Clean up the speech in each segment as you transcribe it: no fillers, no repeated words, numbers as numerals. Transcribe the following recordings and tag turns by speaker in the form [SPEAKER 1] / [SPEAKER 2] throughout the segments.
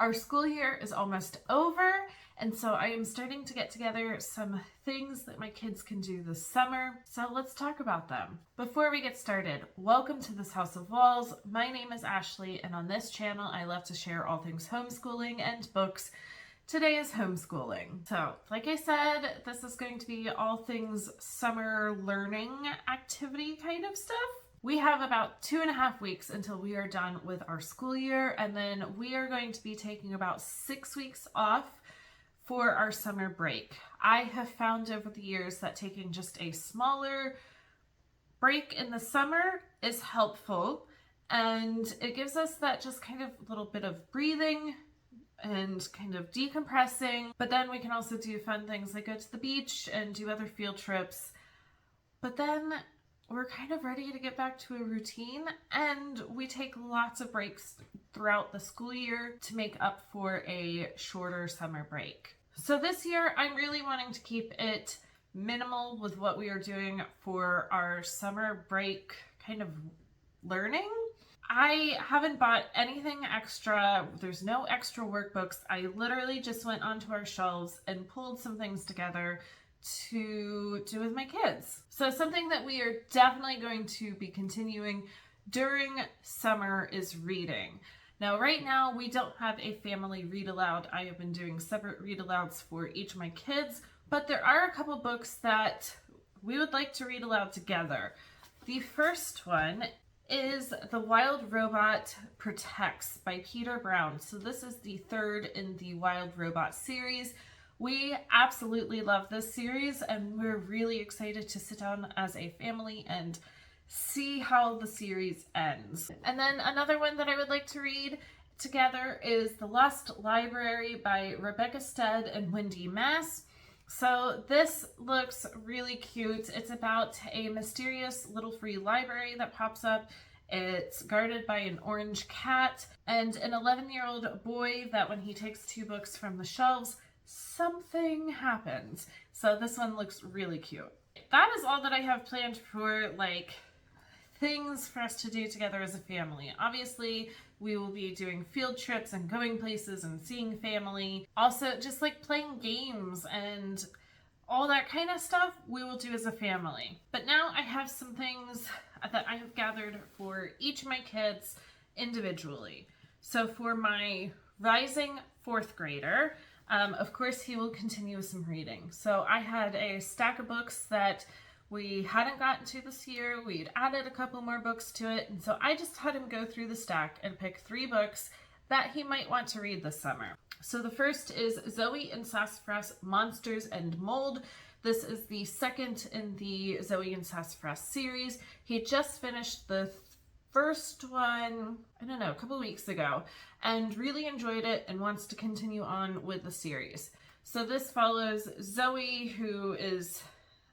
[SPEAKER 1] Our school year is almost over, and so I am starting to get together some things that my kids can do this summer. So let's talk about them. Before we get started, welcome to this House of Walls. My name is Ashley, and on this channel I love to share all things homeschooling and books. Today is homeschooling. So, like I said, this is going to be all things summer learning activity kind of stuff. We have about 2.5 weeks until we are done with our school year, and then we are going to be taking about 6 weeks off for our summer break. I have found over the years that taking just a smaller break in the summer is helpful, and it gives us that just kind of little bit of breathing and kind of decompressing. But then we can also do fun things like go to the beach and do other field trips. But then we're kind of ready to get back to a routine, and we take lots of breaks throughout the school year to make up for a shorter summer break. So this year I'm really wanting to keep it minimal with what we are doing for our summer break kind of learning. I haven't bought anything extra. There's no extra workbooks. I literally just went onto our shelves and pulled some things together to do with my kids. So something that we are definitely going to be continuing during summer is reading. Now, right now, we don't have a family read aloud. I have been doing separate read alouds for each of my kids, but there are a couple books that we would like to read aloud together. The first one is The Wild Robot Protects by Peter Brown. So this is the third in the Wild Robot series. We absolutely love this series, and we're really excited to sit down as a family and see how the series ends. And then another one that I would like to read together is The Lost Library by Rebecca Stead and Wendy Mass. So this looks really cute. It's about a mysterious little free library that pops up. It's guarded by an orange cat and an 11-year-old boy that when he takes 2 books from the shelves, something happens. So this one looks really cute. That is all that I have planned for things for us to do together as a family. Obviously, we will be doing field trips and going places and seeing family. Also, just playing games and all that kind of stuff we will do as a family. But now I have some things that I have gathered for each of my kids individually. So for my rising 4th grader, of course, he will continue with some reading. So I had a stack of books that we hadn't gotten to this year. We'd added a couple more books to it. And so I just had him go through the stack and pick 3 books that he might want to read this summer. So the first is Zoe and Sassafras, Monsters and Mold. This is the second in the Zoe and Sassafras series. He just finished the first one, a couple weeks ago, and really enjoyed it and wants to continue on with the series. So this follows Zoe, who is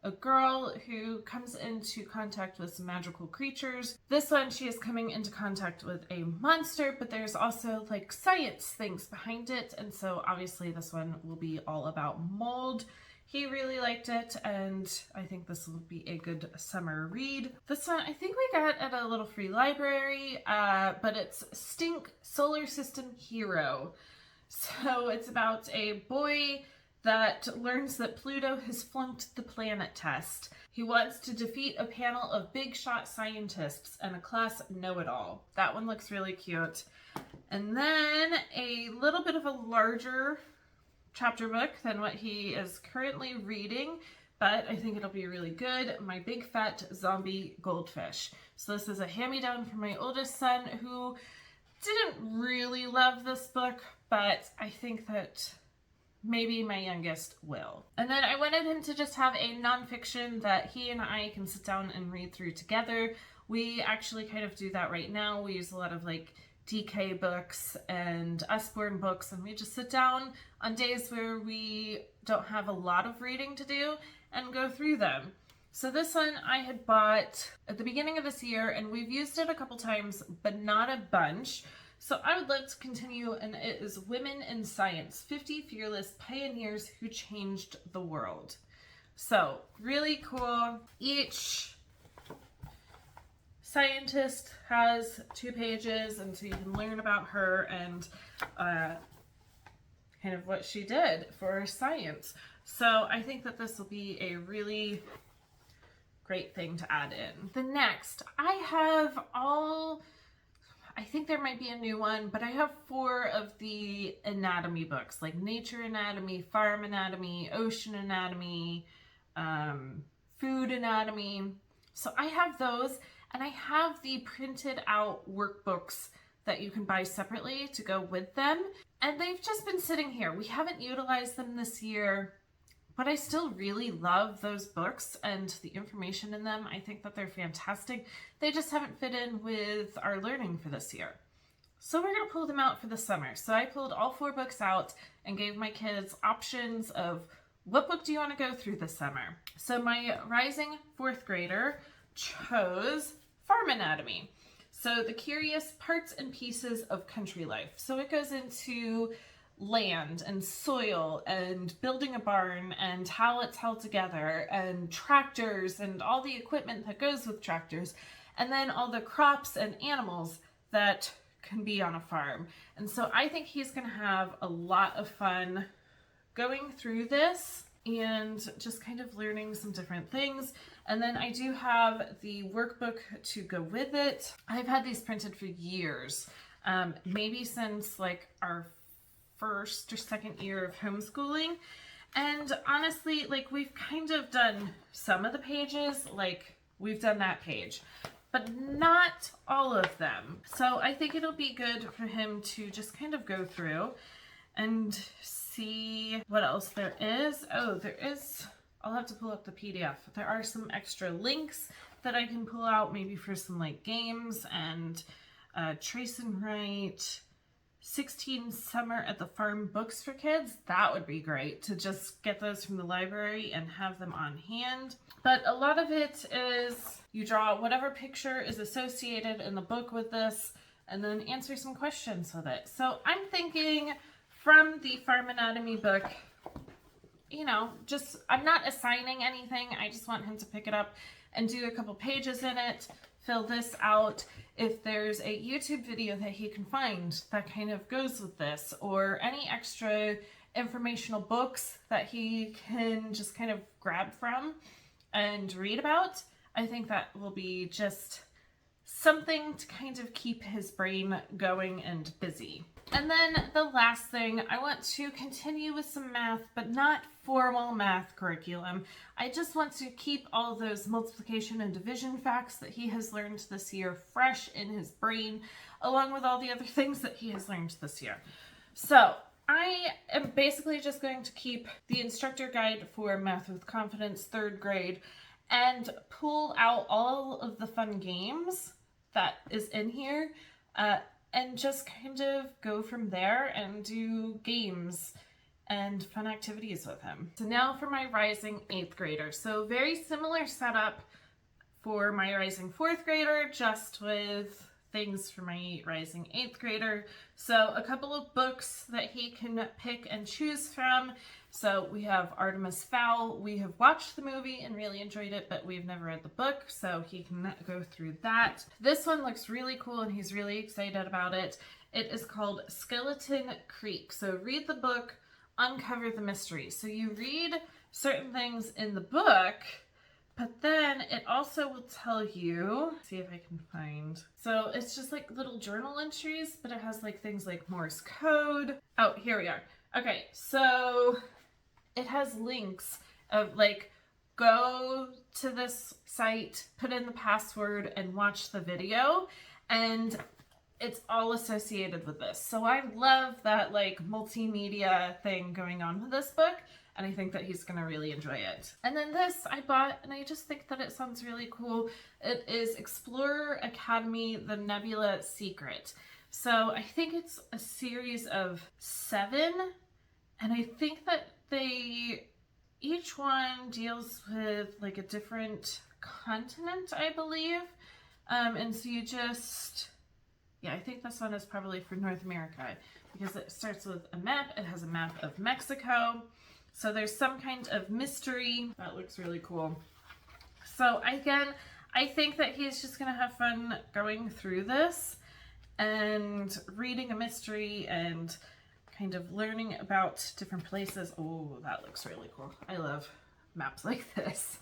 [SPEAKER 1] a girl who comes into contact with some magical creatures. This one, she is coming into contact with a monster, but there's also science things behind it, and so obviously this one will be all about mold. He really liked it, and I think this will be a good summer read. This one I think we got at a little free library, but it's Stink Solar System Hero. So it's about a boy that learns that Pluto has flunked the planet test. He wants to defeat a panel of big shot scientists and a class know-it-all. That one looks really cute. And then a little bit of a larger chapter book than what he is currently reading, but I think it'll be really good. My Big Fat Zombie Goldfish. So this is a hand-me-down from my oldest son, who didn't really love this book, but I think that maybe my youngest will. And then I wanted him to just have a nonfiction that he and I can sit down and read through together. We actually kind of do that right now. We use a lot of DK books and Usborne books, and we just sit down on days where we don't have a lot of reading to do and go through them. So this one I had bought at the beginning of this year, and we've used it a couple times, but not a bunch. So I would love to continue, and it is Women in Science, 50 Fearless Pioneers Who Changed the World. So really cool. Each scientist has 2 pages, and so you can learn about her and kind of what she did for science. So I think that this will be a really great thing to add in. The next, I think there might be a new one, but I have 4 of the anatomy books, like Nature Anatomy, Farm Anatomy, Ocean Anatomy, Food Anatomy. So I have those, and I have the printed out workbooks that you can buy separately to go with them. And they've just been sitting here. We haven't utilized them this year, but I still really love those books and the information in them. I think that they're fantastic. They just haven't fit in with our learning for this year. So we're going to pull them out for the summer. So I pulled all 4 books out and gave my kids options of what book do you want to go through this summer. So my rising 4th grader chose Farm Anatomy. So the curious parts and pieces of country life. So it goes into land and soil and building a barn and how it's held together and tractors and all the equipment that goes with tractors, and then all the crops and animals that can be on a farm. And so I think he's going to have a lot of fun going through this and just kind of learning some different things. And then I do have the workbook to go with it. I've had these printed for years, maybe since like our 1st or 2nd year of homeschooling. And honestly, like we've kind of done some of the pages, like we've done that page, but not all of them. So I think it'll be good for him to just kind of go through and see what else there is. Oh, there is, I'll have to pull up the PDF. There are some extra links that I can pull out maybe for some like games and trace and write 16 summer at the farm books for kids. That would be great to just get those from the library and have them on hand. But a lot of it is you draw whatever picture is associated in the book with this and then answer some questions with it. So I'm thinking from the Farm Anatomy book, you know, just I'm not assigning anything. I just want him to pick it up and do a couple pages in it, fill this out. If there's a YouTube video that he can find that kind of goes with this, or any extra informational books that he can just kind of grab from and read about, I think that will be just something to kind of keep his brain going and busy. And then the last thing, I want to continue with some math, but not formal math curriculum. I just want to keep all those multiplication and division facts that he has learned this year fresh in his brain, along with all the other things that he has learned this year. So I am basically just going to keep the instructor guide for Math with Confidence 3rd grade and pull out all of the fun games that is in here, and just kind of go from there and do games and fun activities with him. So now for my rising 8th grader. So very similar setup for my rising 4th grader, just with things for my rising 8th grader. So a couple of books that he can pick and choose from. So we have Artemis Fowl. We have watched the movie and really enjoyed it, but we've never read the book, so he can go through that. This one looks really cool and he's really excited about it. It is called Skeleton Creek. So read the book, uncover the mystery. So you read certain things in the book, but then it also will tell you, see if I can find. So it's just like little journal entries, but it has like things like Morse code. Oh, here we are. Okay, so it has links of like, go to this site, put in the password and watch the video, and it's all associated with this. So I love that like multimedia thing going on with this book, and I think that he's gonna really enjoy it. And then this I bought, and I just think that it sounds really cool. It is Explorer Academy, The Nebula Secret. So I think it's a series of 7, and I think that each one deals with like a different continent, I believe. And so you just, yeah, I think this one is probably for North America because it starts with a map. It has a map of Mexico. So there's some kind of mystery. That looks really cool. So again, I think that he's just gonna have fun going through this and reading a mystery and kind of learning about different places. Oh, that looks really cool. I love maps like this.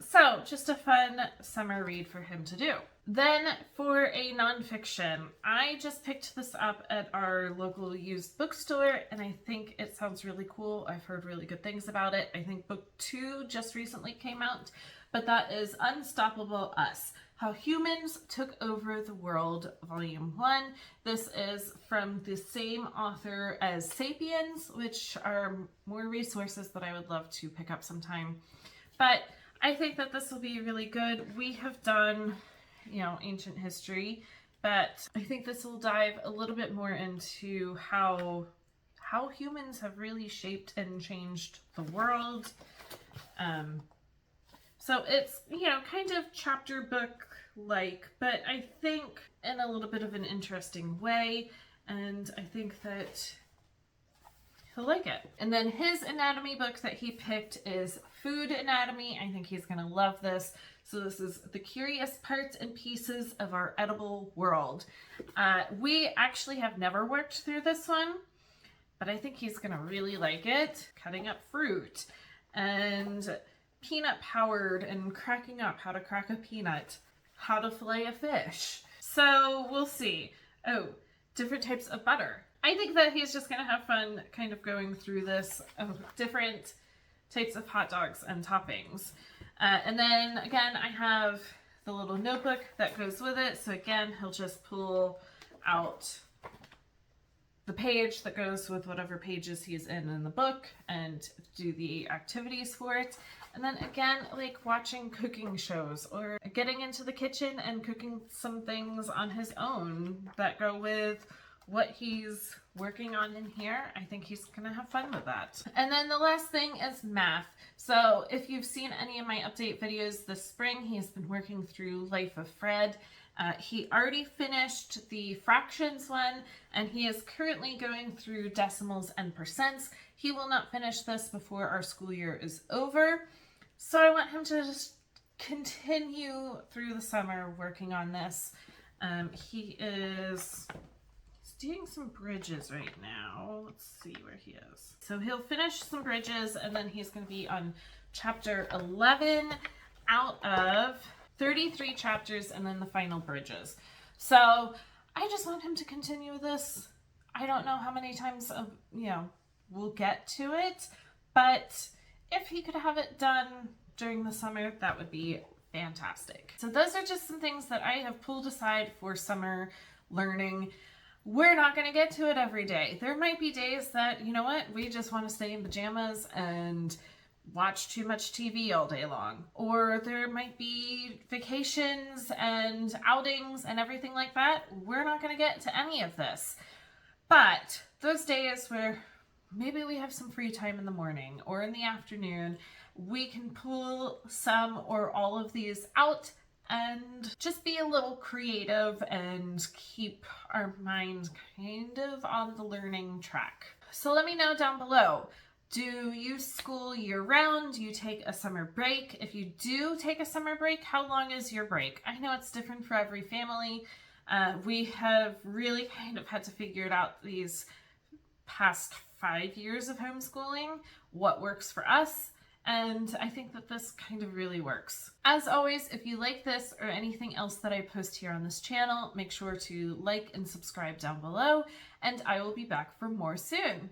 [SPEAKER 1] So just a fun summer read for him to do. Then for a nonfiction, I just picked this up at our local used bookstore, and I think it sounds really cool. I've heard really good things about it. I think book 2 just recently came out, but that is Unstoppable Us: How Humans Took Over the World, Volume 1. This is from the same author as Sapiens, which are more resources that I would love to pick up sometime. But I think that this will be really good. We have done, ancient history, but I think this will dive a little bit more into how humans have really shaped and changed the world. So it's, kind of chapter book-like, but I think in a little bit of an interesting way, and I think that he'll like it. And then his anatomy book that he picked is Food Anatomy. I think he's going to love this. So this is The Curious Parts and Pieces of Our Edible World. We actually have never worked through this one, but I think he's going to really like it. Cutting up fruit and peanut powered and cracking up how to crack a peanut, how to fillet a fish. So we'll see. Oh, different types of butter. I think that he's just going to have fun kind of going through this, different types of hot dogs and toppings. And then again, I have the little notebook that goes with it. So again, he'll just pull out the page that goes with whatever pages he's in the book and do the activities for it. And then again, like watching cooking shows or getting into the kitchen and cooking some things on his own that go with what he's working on in here. I think he's gonna have fun with that. And then the last thing is math. So if you've seen any of my update videos this spring, he's been working through Life of Fred. He already finished the fractions one, and he is currently going through decimals and percents. He will not finish this before our school year is over. So I want him to just continue through the summer working on this. He's doing some bridges right now. Let's see where he is. So he'll finish some bridges, and then he's going to be on chapter 11 out of 33 chapters, and then the final bridges. So I just want him to continue this. I don't know how many times we'll get to it, but if he could have it done during the summer, that would be fantastic. So those are just some things that I have pulled aside for summer learning. We're not going to get to it every day. There might be days that, we just want to stay in pajamas and watch too much TV all day long. Or there might be vacations and outings and everything like that. We're not going to get to any of this. But those days where maybe we have some free time in the morning or in the afternoon, we can pull some or all of these out and just be a little creative and keep our mind kind of on the learning track. So let me know down below. Do you school year round? Do you take a summer break? If you do take a summer break, how long is your break? I know it's different for every family. We have really kind of had to figure it out these past 5 years of homeschooling, what works for us. And I think that this kind of really works. As always, if you like this or anything else that I post here on this channel, make sure to like and subscribe down below, and I will be back for more soon.